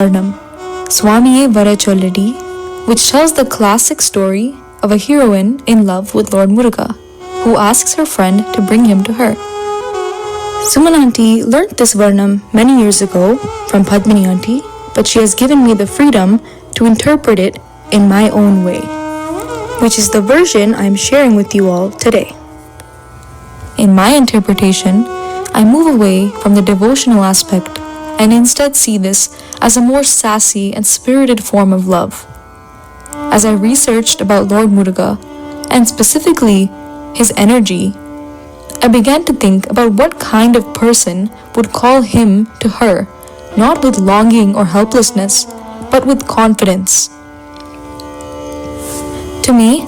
Varnam, Swamiye Varacholladi, which tells the classic story of a heroine in love with Lord Muruga, who asks her friend to bring him to her. Suman auntie learnt this Varnam many years ago from Padmini auntie, but she has given me the freedom to interpret it in my own way, which is the version I am sharing with you all today. In my interpretation, I move away from the devotional aspect and instead see this as a more sassy and spirited form of love. As I researched about Lord Muruga, and specifically his energy, I began to think about what kind of person would call him to her, not with longing or helplessness, but with confidence. To me,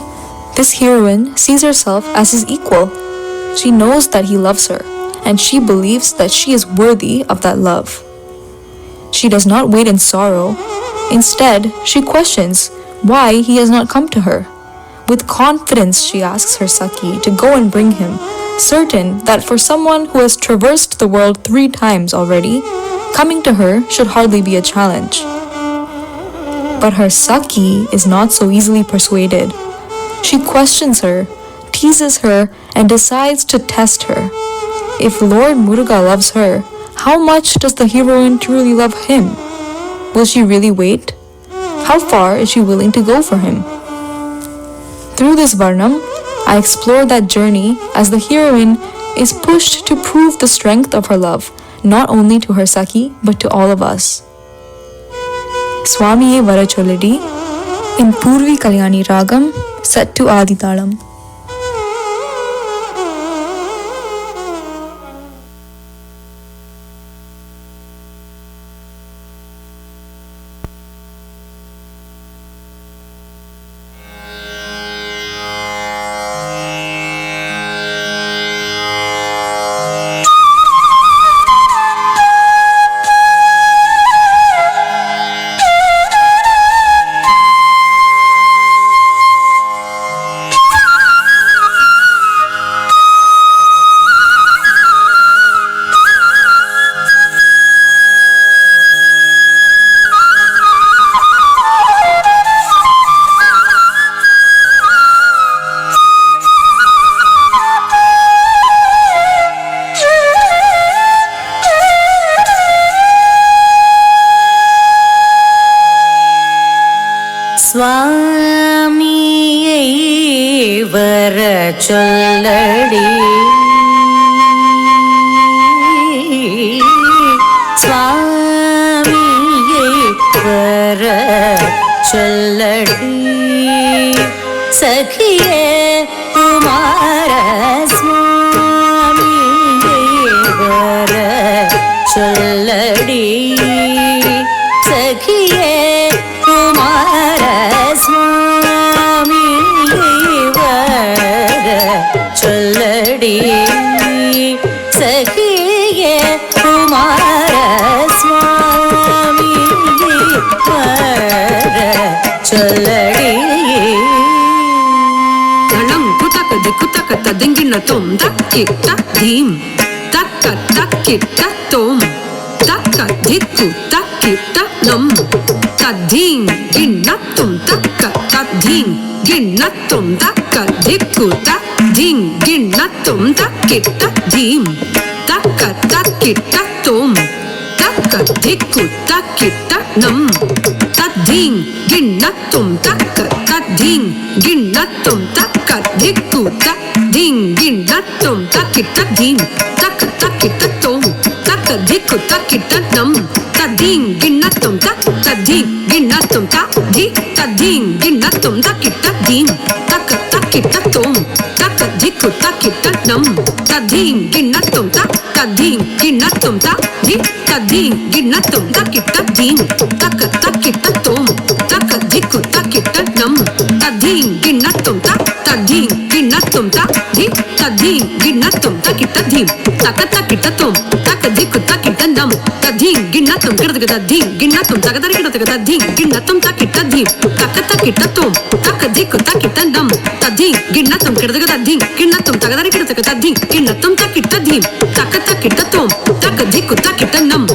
this heroine sees herself as his equal. She knows that he loves her, and she believes that she is worthy of that love. She does not wait in sorrow. Instead, she questions why he has not come to her. With confidence, she asks her Saki to go and bring him, certain that for someone who has traversed the world 3 times already, coming to her should hardly be a challenge. But her Saki is not so easily persuaded. She questions her, teases her, and decides to test her. If Lord Muruga loves her, how much does the heroine truly love him? Will she really wait? How far is she willing to go for him? Through this Varnam, I explore that journey as the heroine is pushed to prove the strength of her love, not only to her Saki, but to all of us. Swamiye Varacholladi in Purvi Kalyani Ragam, set to Aditalam. சுவாமியை வரச் சொல்லடி, சுவாமியை வரச் சொல்லடி, சகியே குமார சுவாமியை வரச் சொல்லடி, சகியே குமார சுவாமியை வரச் சொல்லடி, சகியே குமார சுவாமியை வரச் சொல்லடி. தளம் குதக்க திக்குதக்க ததிங்கின தோம் தக்கிட்ட தீம் தக்க தக்கிட்ட தோம் தக்க திக்கு தக்கிட்ட நம் தத்தீம் கிண்ணத்தும் தக்க தத்தீம் கிண்ணத்தும் தக்க திக்கு தத்தீம் கிண்ணத்தும் தக்கிட்ட தீம் தக்க தக்கிட்ட தோம் தக்க திக்கு தக்கிட்ட நம் தத்தீம் கிண்ணத்தும் தக்க தத்தீம் கிண்ணத்தும் தக்க திக்கு தத்தீம் கிண்ணத்தும் தக்கிட்ட தீம் தக்க தக்கிட்ட தோம் தக்க திக்கு தக்கிட்ட நம் தத்தீம் கிண்ணத்தும் தத்தீம் கிண்ணத்தும் தத்தி தத்தீம் கிண்ணத்தும் தக்கிட்ட தீம் தக்க தக்கிட்ட தோம் தக்க திக்கு தக்கிட்ட நம் தத்தீம் கிண்ணத்தும் தத்தீம் கிண்ணத்தும் தத்தி தத்தீம் கிண்ணத்தும் தக்கிட்ட தீம் தக்க தக்கிட்ட தோம் தக்க திக்கு தக்கிட்ட நம் தத்தீம் கிண்ணத்தும் தத்தீம் கிண்ணத்தும் தத்தி தத்தீம் கிண்ணத்தும் தக்கிட்ட தீம் தக்க தக்கிட்ட தோம் தக்க திக்கு தக்கிட்ட நம் தத்தீம் கிண்ணத்தும் கிடதுக்கு தத்தீம் கிண்ணத்தும் தகதரி கிடதுக்கு தத்தீம் கிண்ணத்தும் தக்கிட்ட தீம் தக்க தக்கிட்ட தோம் தக்க திக்கு தக்கிட்ட நம் தத்தீம் கிண்ணத்தும் கிடதுக்கு தத்தீம் கிண்ணத்தும் தகதரி கிடதுக்கு தத்தீம் கிண்ணத்தும் தக்கிட்ட தீம் தக்க தக்கிட்ட தோம் தக்க திக்கு தக்கிட்ட நம்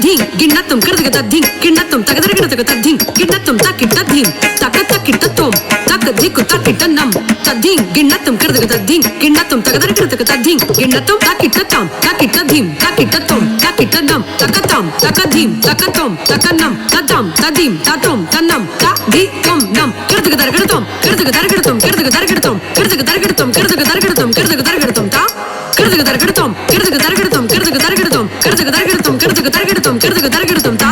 தத்தீம் கிண்ணத்தும் கிடதுக்கு தத்தீம் கிண்ணத்தும் தகதர கிடதுக்கு தத்தீம் கிண்ணத்தும் தக்கிட்ட தீம் தக்க தக்கிட்ட தோம் தக்க திக்கு தக்கிட்ட நம் தத்தீம் கிண்ணத்தும் கிடதுக்கு தத்தீம் கிண்ணத்தும் தகதர கிடதுக்கு தத்தீம் கிண்ணத்தும் தக்கிட்ட தாம் தக்கிட்ட தீம் தக்கிட்ட தோம் தக்கிட்ட நம் தக்கத்தாம் தக்கதீம் தக்கத்தோம் தக்கனம் தத்தாம் ததீம் தத்தோம் தன்னம் தி தொம் நம் கிடதுக்கு தரகிடத்தோம் கிடதுக்கு தரகிடத்தோம் கிடதுக்கு தரகிடத்தோம் கிடதுக்கு தரகிடத்தோம் கிடதுக்கு தரகிடத்தோம் கிடதுக்கு தரகிடத்தோம் தா கிடதுக்கு தரகிடத்தோம் கிடதுக்கு தரகிடத்தோம் கிடதுக்கு தரகிடத்தோம் கிடதுக்கு தரகிடத்தோம் கிடதுக்கு தரகிடத்தோம் கிடதுக்கு தரகிடத்தோம் தா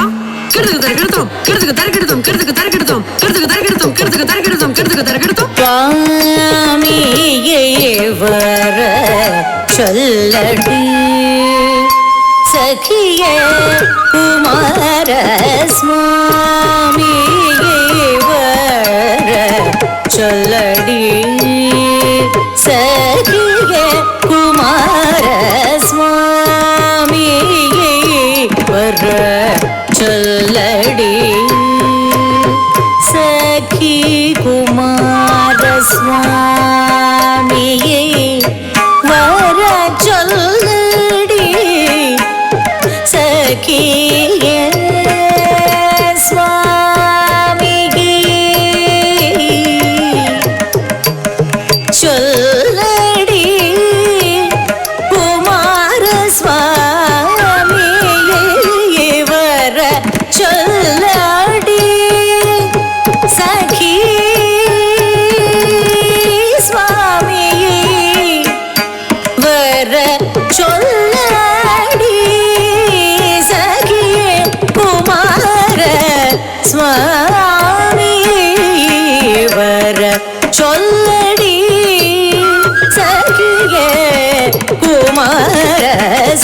கிடதுக்கு தரகிடத்தோம் கிடதுக்கு தரகிடத்தோம் கிடதுக்கு தரகிடத்தோம் கிடதுக்கு தரகிடத்தோம் கிடதுக்கு தரகிடத்தோம் கிடதுக்கு தரகிடத்தோம் சுவாமியே வர சொல்லடி சகியே குமார சுவாமியே வர சொல்லடி சகியே குமார சுவாமியே வர சொல்லடி சகி குமார சுவாமியே வர சொல்லடி சகியே சுவாமியே சொல்லடி குமார சுவாமியே வர சொல்லடி சகி சுவாமியே வர சொல்லடி சகியே குமார சுவாமியே வர சொல்லடி சகியே குமார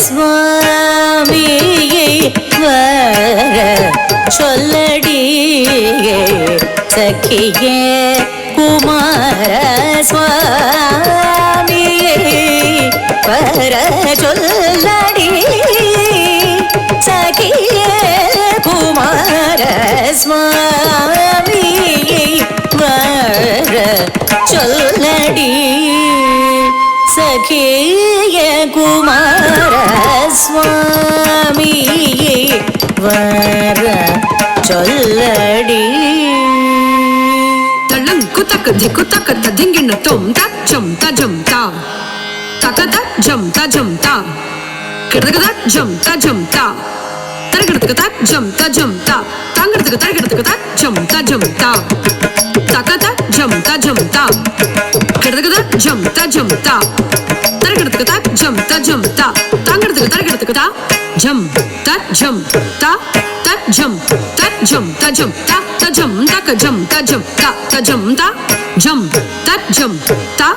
சுவாமியே வர சொல்லடி சகியே குமார சுவாமியே வர சொல்லடி சகியே குமார சுவாமியே வர சொல்லடி சகியே குமார சுவாமியே வர சொல்லடி தள்ளங்கு தக்க திக்கு தக்க ததிங்கிண்ண தோம் தச்சம் தஜம் தா தக்க தஜம் தஜம் தா கிடதுக்கு தஜம் தஜம் தா தரகிடத்துக்கு தஜம் தஜம் தா தாங்கிறதுக்கு தரகிடத்துக்கு தஜம் தஜம் தா தக்க தஜம் தஜம் தா கிடதுக்கு தஜம் தஜம் தா தரகிடத்துக்கு தஜம் தஜம் தா தாங்கிறதுக்கு தரகிடத்துக்கு தா ஜம் தஜம் தா தஜம் தஜம் தஜம் தா தஜம் தக்க ஜம் தஜம் தா தஜம் தா ஜம் தஜம் தா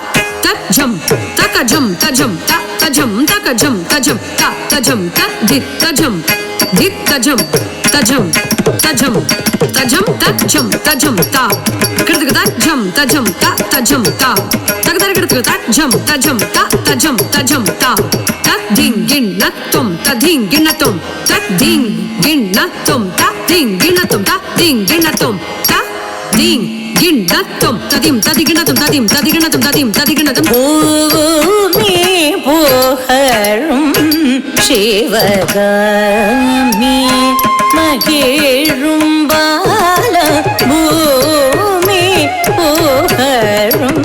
தஜம் தக்க ஜம் தஜம் தா தஜம் தக்க ஜம் தஜம் தா தஜம் த தித் தஜம் தஜம் தஜம் தஜம் தஜம் தஜம் தா கிடதுக்கு தஜம் தஜம் தா தஜம் தா தகதர கிடதுக்கு தஜம் தஜம் தா தஜம் தஜம் தா ததிங் கிண்ணத்தும் ததிங் கிண்ணத்தும் ததிங் கிண்ணத்தும் ததிங் கிண்ணத்தும் ததிங் கிண்ணத்தும் ததிங் கிண்ணத்தும் ததிம் ததிகிண்ணத்தும் ததிம் ததிகிண்ணத்தும் ததிம் ததிகிண்ணத்தும் பூமி புகழும் சிவகாமி மகிழும் பால பூமி புகழும்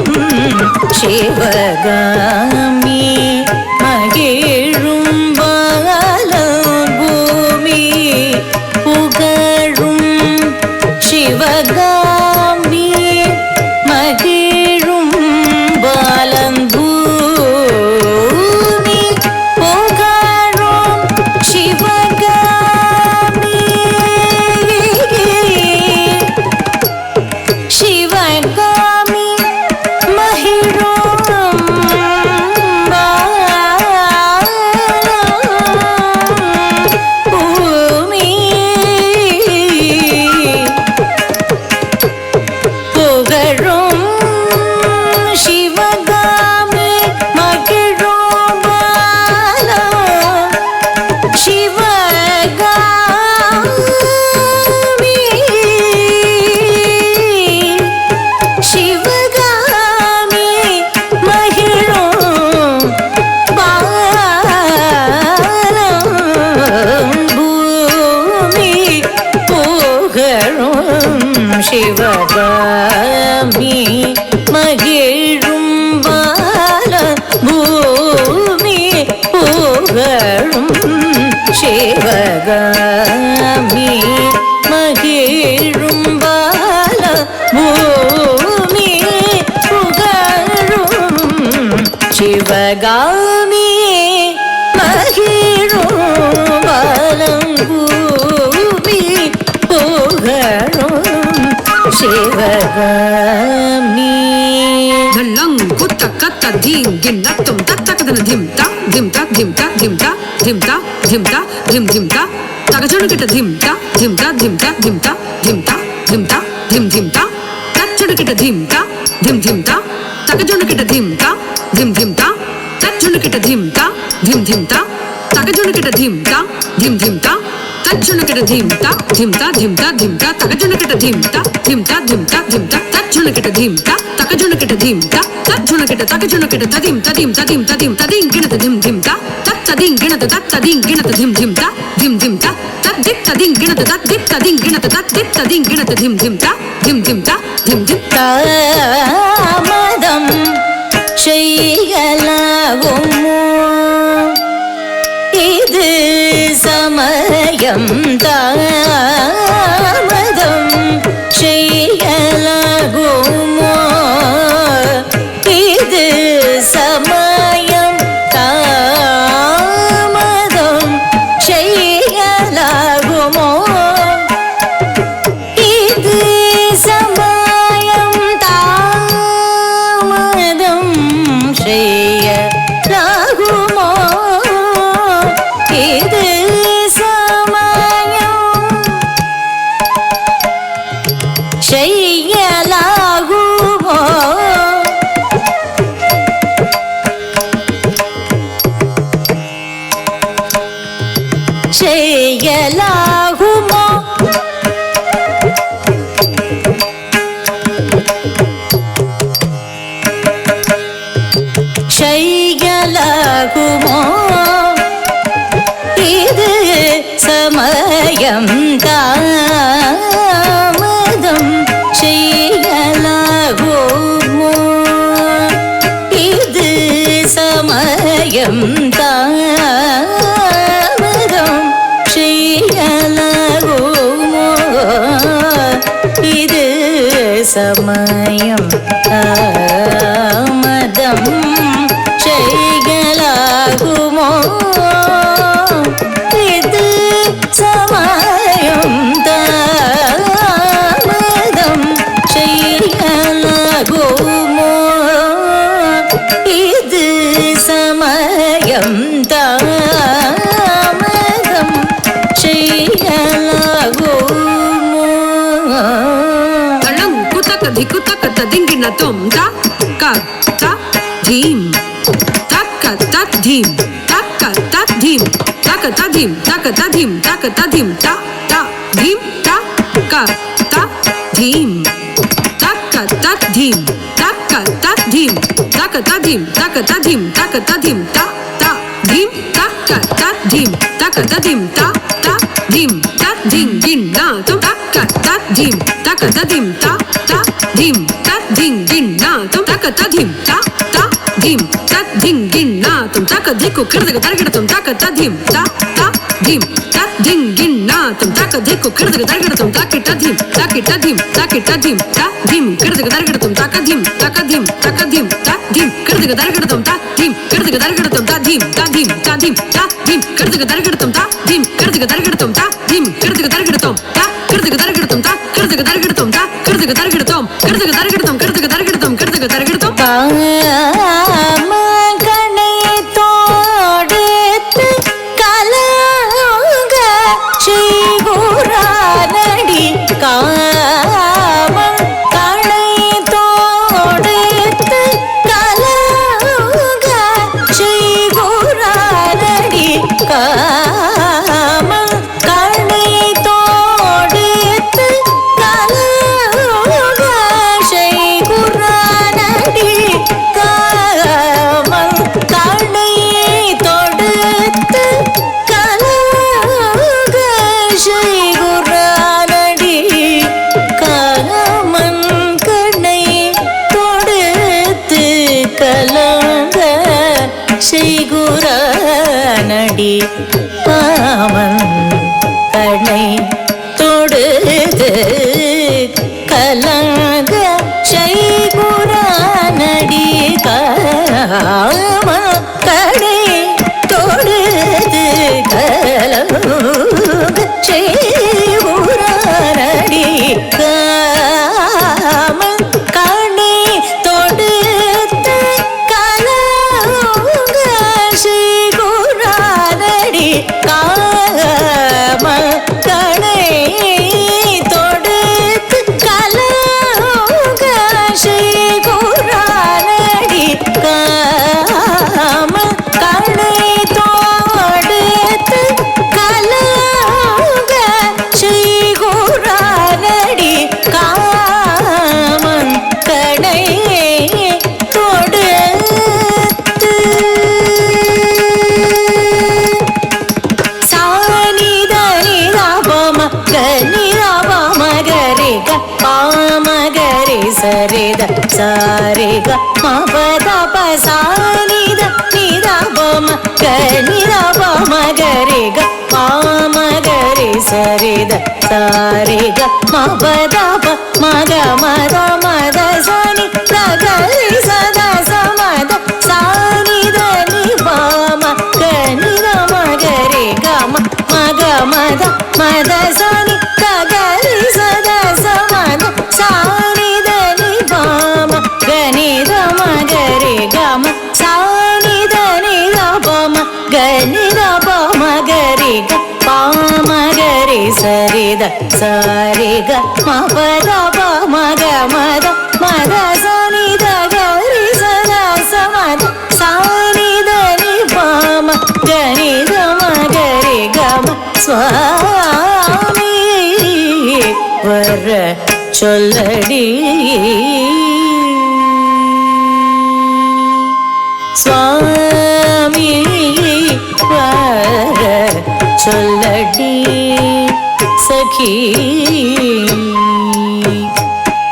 சிவகாமி மகிழும் பால பூமி புகழும் சிவகாமி மகிழும் பாலம்பூமி புகழும் சிவகாமி சிவகாமி மகிழும் பாலம்பூமி புகழும் சிவகாமி மகிழும் பால பூமி புகழும் சிவகாமி மகிழும் பால பூமி புகழும் சிவகாமி மகிழும் பாலம்பூமி புகழும் சிவகாமி ಧಳ್ಳಂಗು ತಕ್ಕ ತದ್ದೀಂ ಗಿನ್ನ ತುಂ ತತ್ತಕದನ ಧಿಂ ತ ಧಿಂ ತ ಧಿಂ ತ ಧಿಂ ತ ಧಿಂ ತ ಧಿಂ ತ ಧಿಂ ಧಿಂ ತ ತಗಜಣ ಕಿಟ ಧಿಂ ತ ಧಿಂ ತ ಧಿಂ ತ ಧಿಂ ತ ಧಿಂ ತ ಧಿಂ ತ ಧಿಂ ಧಿಂ ತ ತಚ್ಚಣ ಕಿಟ ಧಿಂ ತ ಧಿಂ ಧಿಂ ತ ತಗಜಣ ಕಿಟ ಧಿಂ ತ ಧಿಂ ಧಿಂ ತ ತಚ್ಚಣ ಕಿಟ ಧಿಂ ತ ಧಿಂ ಧಿಂ ತ ತಗಜಣ ಕಿಟ ಧಿಂ ತ ಧಿಂ ಧಿಂ ತ ತಚ್ಚಣ ಕಿಟ ಧಿಂ ತ ಧಿಂ ತ ಧಿಂ ತ ಧಿಂ ತ ತಗಜಣ ಕಿಟ ಧಿಂ ತ ಧಿಂ ತ ಧಿಂ ತ ಧಿಂ ತ ತಚ್ಚಣ ಕಿಟ ಧಿಂ ತ ತಗಜಣ ಕಿಟ ಧಿಂ ತ ತಚ್ಚಣ ಕಿಟ ತಗಜಣ ಕಿಟ ತದಿಂ ತದಿಂ ತದಿಂ ತದಿಂ ತದಿಂ ಗಿಣತ ಧಿಂ ಧಿಂ ತ ತತ್ತದಿಂ ಗಿಣತ ತತ್ತದಿಂ ಗಿಣತ ಧಿಂ ಧಿಂ ತ ಧಿಂ ಧಿಂ ತ ತದ್ದಿತ್ ತದಿಂ ಗಿಣತ ತದ್ದಿತ್ ತದಿಂ ಗಿಣತ ತದ್ದಿತ್ ತದಿಂ ಗಿಣತ ಧಿಂ ಧಿಂ ತ ಧಿಂ ಧಿಂ ತ ಧಿಂ ಧಿಂ தாமதம் செய்யலாகுமோ இது சமயம் தாமதம் செய்யலாகுமோ இது சமயம் தாமதம் செய்யலாகுமோ இது சமயம் தாமதம் செய்யலாகுமோ இது சமயம் செய்யலாகுமோ செய்யலாகுமோ செய்யலாகுமோ இது சமயம் தாமதம் செய்யலாகுமோ இது சமயம் தாமதம் செய்யலாகுமோ இது சமயம் தாமதம் செய்யலாகுமோ இது சமயம் தாமதம் செய்யலாகுமோ இது சமயம் தாமதம் செய்யலாகுமோ ಧಳ್ಳಂಗು ತಕ್ಕ ಧಿಕ್ಕು ತಕ್ಕ ತದಿಂಗಿನ ತುಂ ತ ಕ ತ ಧೀಂ ತಕ್ಕ ತತ್ ಧೀಂ ತಕ್ಕ ತತ್ ಧೀಂ ತಕ ತ ಧೀಂ ತಕ ತ ಧೀಂ ತಕ ತ ಧೀಂ ತ ತ ಧೀಂ ತ ಕ ತ ಧೀಂ ತಕ್ಕ ತತ್ ಧೀಂ ತಕ್ಕ ತತ್ ಧೀಂ ತಕ ತ ಧೀಂ ತಕ ತ ಧೀಂ ತಕ ತ ಧೀಂ ತ ತ ಧೀಂ ತಕ್ಕ ತತ್ ಧೀಂ ತಕ ತ ಧೀಂ ತ ತ ಧೀಂ ತತ್ ಧೀಂ ಗಿನ್ನ ತು ತಕ್ಕ ತತ್ ಧೀಂ ತಕ ತ ಧೀಂ ತ ತ ಧೀಂ ತತ್ ಧಿಂ ಗಿನ್ನ ತು ತಕ ತ ಧೀಂ ತ ತ ಧೀಂ ತತ್ ಧಿಂ ಗಿನ್ನ ತು ತಕ ಧಿಕ್ಕು ಕಿರ್ದಗ ತರಗಿಡ ತು ತಕ ತ ಧೀಂ ತ ತ ಧೀಂ ತತ್ ಧಿಂ ಗಿನ್ನ ತು ತಕ ಧಿಕ್ಕು ಕಿರ್ದಗ ತರಗಿಡ ತು ತಕಿಟ ಧೀಂ ತಕಿಟ ಧೀಂ ತಕಿಟ ಧೀಂ ತ ಧೀಂ ಕಿರ್ದಗ ತರಗಿಡ ತು ತಕ ಧೀಂ ತಕ ಧೀಂ ತಕ ಧೀಂ ತ ಧೀಂ ಕಿರ್ದಗ ತರಗಿಡ ತು ತ ಧೀಂ ಕಿರ್ದಗ ತರಗಿಡ ತು ತ ಧೀಂ ತ ಧೀಂ ತ ಧೀಂ ತ ಧೀಂ ಕಿರ್ದಗ ತರಗಿಡ ತು ತ ಧೀಂ ಕಿರ್ದಗ ತರಗಿಡ ತು ತ ಧೀಂ ಕಿರ್ದಗ ತರಗಿಡ ತು ತ ಕಿರ್ದಗ ತರಗಿಡ ತು ತ ಕಿರ್ದಗ ತರಗಿಡ ತು ತ ಕಿರ್ದಗ ತರಗಿಡ ತು ಕಿರ್ದಗ ತರಗಿಡ ತು ಕಿರ್ದಗ ತರಗಿಡ ತು ಕಿರ್ದಗ ತರಗಿಡ ತು காமகனை தோடுத்து கலங்க செய்குறானடி காமகனை தோடுத்து கலங்க செய்குறானடி காமகனை தோடுத்து கலங்க செய்குறானடி காமன் கண்ணை தொடுது கலங்க செய்குறானடி காமன் கண்ணை தொடுது கலங்க செய்குறானடி காமன் கண்ணை தொடுது கலங்க செய்குறானடி காமன் கண்ணை தொடுது கலங்க செய்குறானடி காமன் கண்ணை தொடுது கலங்க செய்குறானடி காமன் கண்ணை தொடுது சானித நிராபம கனிராபம கரிக பாமகரி சரித சாரிக மபதப சானித நிராபம கனிராபம கரிக பாமகரி சரித சாரிக மபதப மக மத மத சனி பிரகரி சத சமத சானித நிபாம கனிரம கரி கம மக மத மத சனி பிரகரி சத சமத சானித நிபாம கனிரம கரி கம சானித நிரபம கனிரபம கரி க பாமகரி சரித சாரிக மபதப மக மத மத சனித கரி சத சமத சானித நிபாம கனிதம கரி கம சுவாமி வர சொல்லடி சுவாமி வர சொல்லடி சகி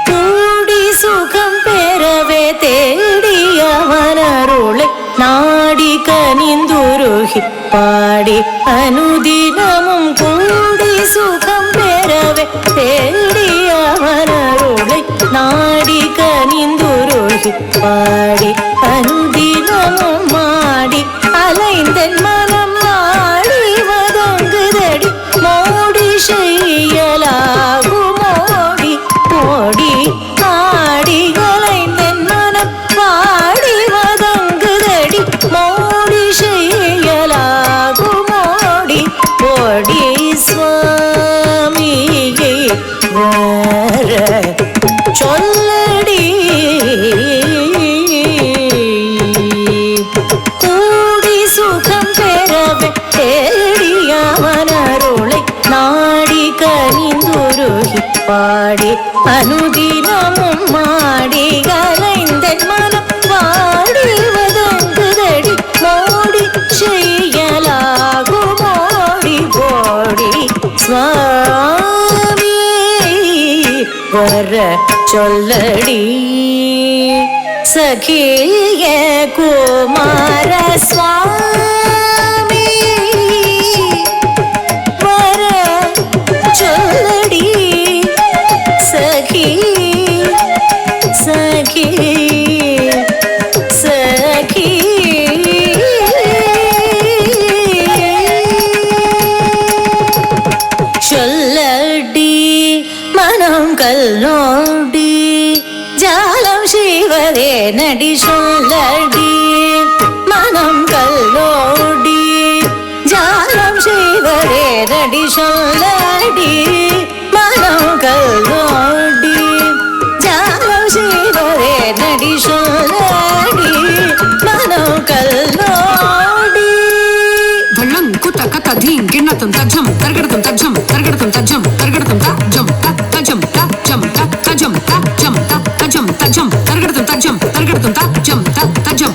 கூடி சுகம் பெறவே தேடிய மலருளை நாடி கனிந்துருகி பாடி அனுதினமும் கூடி சுகம் பெறவே தேடிய மலருளை நாடி கனிந்துருகி பாடி அனுதினமும் மாடி அலைந்தன் மனம் நாடி வதங்குதடி மோடி செய்யலாகு மோடி மோடி ஆடி அலைந்தன் மனம் பாடி வதங்குதடி மோடி செய்யலாகு மோடி ஓடி சுவாமியை வர சொல்லடி கூடி சுகம் பெறவே தேடிய மலருளை நாடி கனிந்துருகி பாடி அனுதினமும் மாடி கலைந்தன் மனம் வாடி வதங்குதடி மோடி செய்யலாகு மோடி போடி சுவாமி வர சொல்லடி சகிய குமார சுவாமி வர சொல்லடி சகி சகி சகி சொல்லடி மனம் கல்லோடி ஜாலம் செய்வதே நடி சொல்லடி மனம் கல்லோடி ஜாலம் செய்வதே நடி சொல்லடி மனம் கல்லோடி ஜாலம் செய்வதே நடி சொல்லடி மனம் கல்லோடி வள்ளம் குத்த கத்த தீம் கிண்ணத்தும் தஜம் தர்கடத்தும் தஜம் தர்கடத்தும் தஜம் தர்கடத்தும் தஜம் தஜம் தஜம் தஜம் தஜம் தஜம் தஜம் தர்கடத்தும் தஜம் தர்கடத்தும் தஜம் தஜம் தஜம்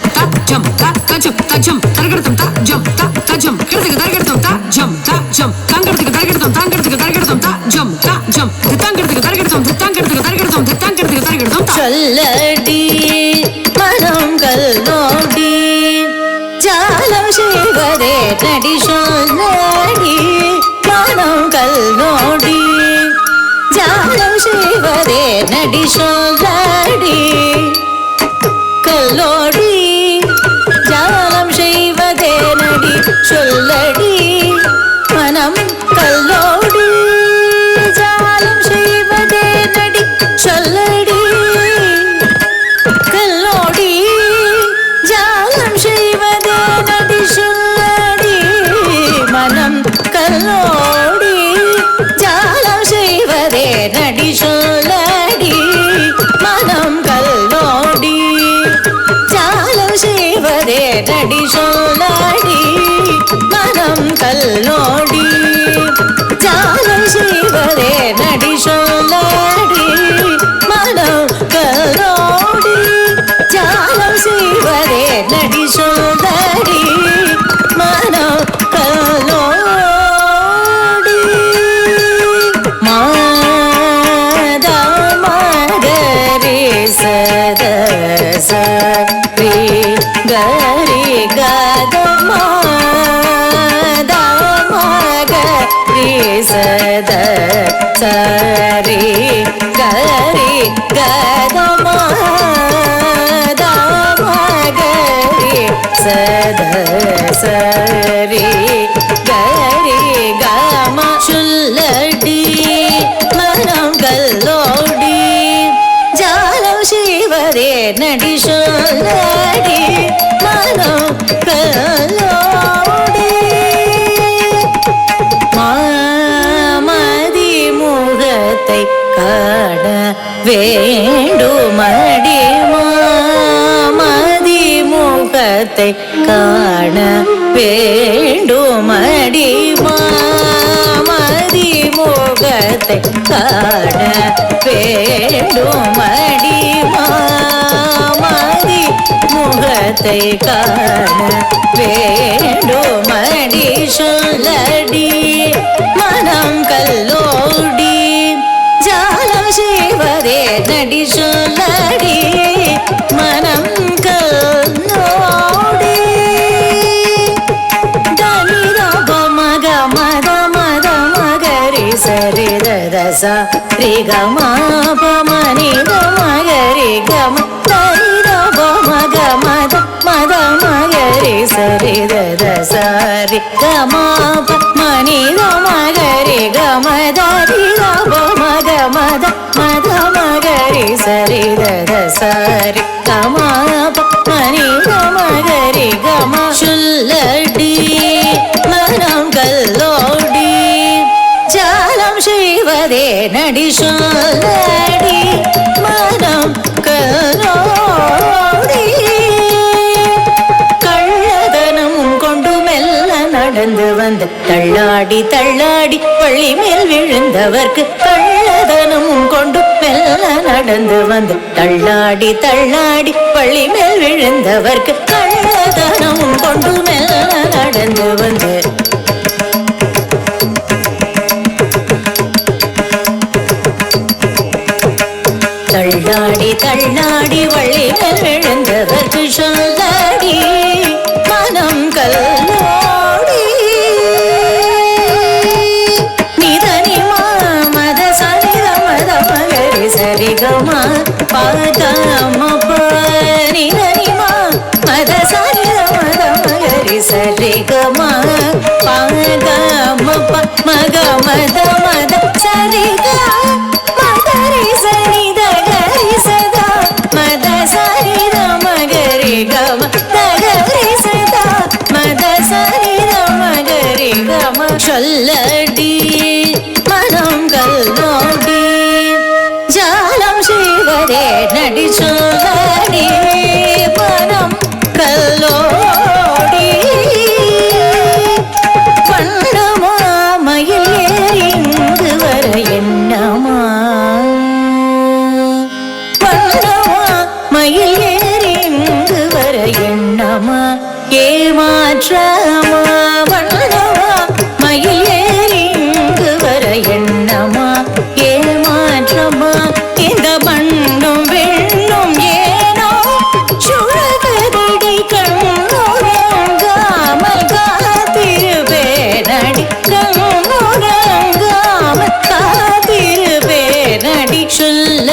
தஜம் தஜம் தர்கடத்தும் தஜம் தஜம் கிடத்துக்கு தர்கடத்தும் தஜம் தஜம் தங்கடத்துக்கு தர்கடத்தும் தங்கடத்துக்கு தர்கடத்தும் தஜம் தஜம் தித்தாங்கடத்துக்கு தர்கடத்தும் தித்தாங்கடத்துக்கு தர்கடத்தும் தித்தாங்கடத்துக்கு தர்கடத்தும் சொல்லடி மனம் கல்லோடி ஜாலம் செய்வதே நடி சொல்லடி நடி சொல்லடி கல்லோடி ஜாலம் செய்வதே நடி சொல்லடி மனம் கல்லோடி ஜாலம் செய்வதே நடி சொல்லடி கல்லோடி ஜாலம் செய்வதே நடி சொல்லடி மனம் கல்லோடி ஜாலம் செய்வதே நடி சொல்லடி மனம் கல்லோடி ஜாலம் செய்வதே நடி சொல்லடி மனம் கல்லோடி ஜாலம் செய்வதே நடி சொல்லடி மனம் கல்லோடி ஜாலம் செய்வதே நடி சொல்லடி மனம் கல்லோடி மாதா மகரி சத சரி கரி கத மாதா மகரி சத சரி கரி கத மாதா மகரி சத சரி கரி கம சொல்லடி மனம் கல்லோடி ஜாலம் செய்வதே நடி சொல்லடி மனம் கல்லோடி மாமதி முகத்தை காண வேண்டுமடி மாமதி முகத்தை காண வேண்டுமடி மாமதி முகத்தை காண வேண்டுமடி மாமதி முகத்தை காண வேண்டுமடி சொல்லடி மனம் கல்லோடி ஜாலம் செய்வதே நடி சொல்லடி மனம் கல்லோடி தனிரப மக மத மத மகரி சரி தச ரி கம பமனித மகரி கம தனிரப மக மத மத மகரி சரி தச ரி கம பமனித மகரி கம தரி ரப மக மத மத மகரி சரி தச ரி கம பமனித மகரி கம சொல்லடி மனம் கல்லோடி ஜாலம் செய்வதே நடி சொல்லடி மனம் கல்லோடி கள்ளதனமும் கொண்டு மெல்ல நடந்து வந்து தள்ளாடி தள்ளாடி பள்ளி மேல் விழுந்தவர்க்கு கள்ளதனமும் கொண்டு மெல்ல நடந்து வந்து தள்ளாடி தள்ளாடி பள்ளி மேல் விழுந்தவர்க்கு கள்ளதனமும் கொண்டு மெல்ல நடந்து வந்து தள்ளாடி தள்ளாடி வள்ளி மேல் விழுந்தவர்க்கு சொல்லடி மனம் கல்லோடி நிதனி மத சனித மத மகரி சரி கம பகம நிதனி மத சனித மத மகரி சரி கம பகம மக மத மத சரி மகரி சரி தகரி சதா மத சரி மகரி கம தகரி சதா மத சரி மகரி கம சொல்லடி மனம் கல்லோடி ஜாலம் செய்வதே நடி சொல்லடி மனம் கல்லோடி வண்ணமா மயில் ஏறி இங்கு வர எண்ணமா வண்ணமா மயில் ஏறி இங்கு வர எண்ணமா ஏமாற்றமா வண்ணமா மயில் ஏறி இங்கு வர எண்ணமா ஏமாற்றமா இந்த மண்ணும் வெண்ணும் ஏனோ சுழகதடி கண்ணுறங்காமல் காத்திருப்பேனடி கண்ணுறங்காமல் காத்திருப்பேனடி சொல்ல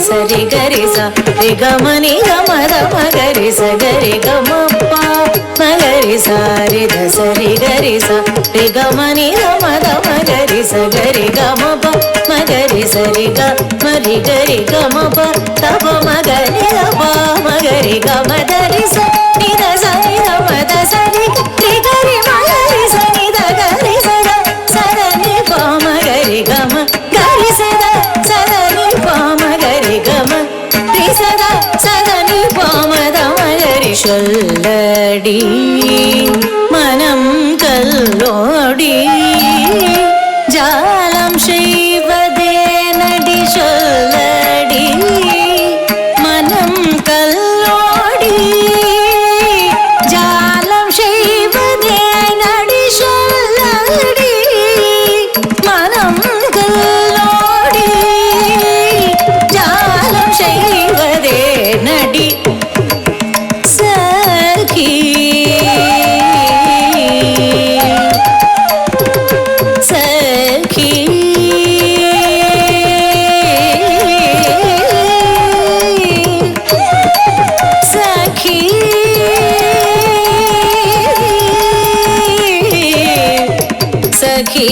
ಸರಿ ಗರಿ ಸ ರಿ ಗ ಮ ನಿ ಗ ಮ ದ ಮ ಗರಿ ಸ ಗರಿ ಗ ಮ ಪ ಮ ಗರಿ ಸ ರಿ ದ ಸರಿ ಗರಿ ಸ ರಿ ಗ ಮ ನಿ ಗ ಮ ದ ಮ ಗರಿ ಸ ಗರಿ ಗ ಮ ಪ ಮ ಗರಿ ಸ ರಿ ಗ ಮ ರಿ ಗರಿ ಗ ಮ ಪ ತ ಪ ಮ ಗರಿ ಗ ಪ ಮ ಗರಿ ಗ ಮ ದ ರಿ ಸ ನಿ ದ ಸ ನಿ ದ ಮ ದ ಸ ರಿ ರಿ ಗರಿ ಮ ಗರಿ ಸ ನಿ ದ ಗರಿ ಸ ದ ಸ ದ ನಿ ಪ ಮ ಗರಿ ಗ ಮ ಗರಿ ಸ ದ ಸ ದ ನಿ ಪ ಮ ಗರಿ ಗ ಮ ರಿ ಸ ದ ಸ ದ ನಿ ಪ ಮ ದ ಮ ಗರಿ சொல்லடி மனம் கல்லோடி ஜாலம் செய்வதே நடி சொல்லடி மனம் கல்லோடி ஜாலம் செய்வதே நடி சொல்லடி மனம் கல்லோடி ஜாலம் செய்வதே நடி சகி சகி சகி சகி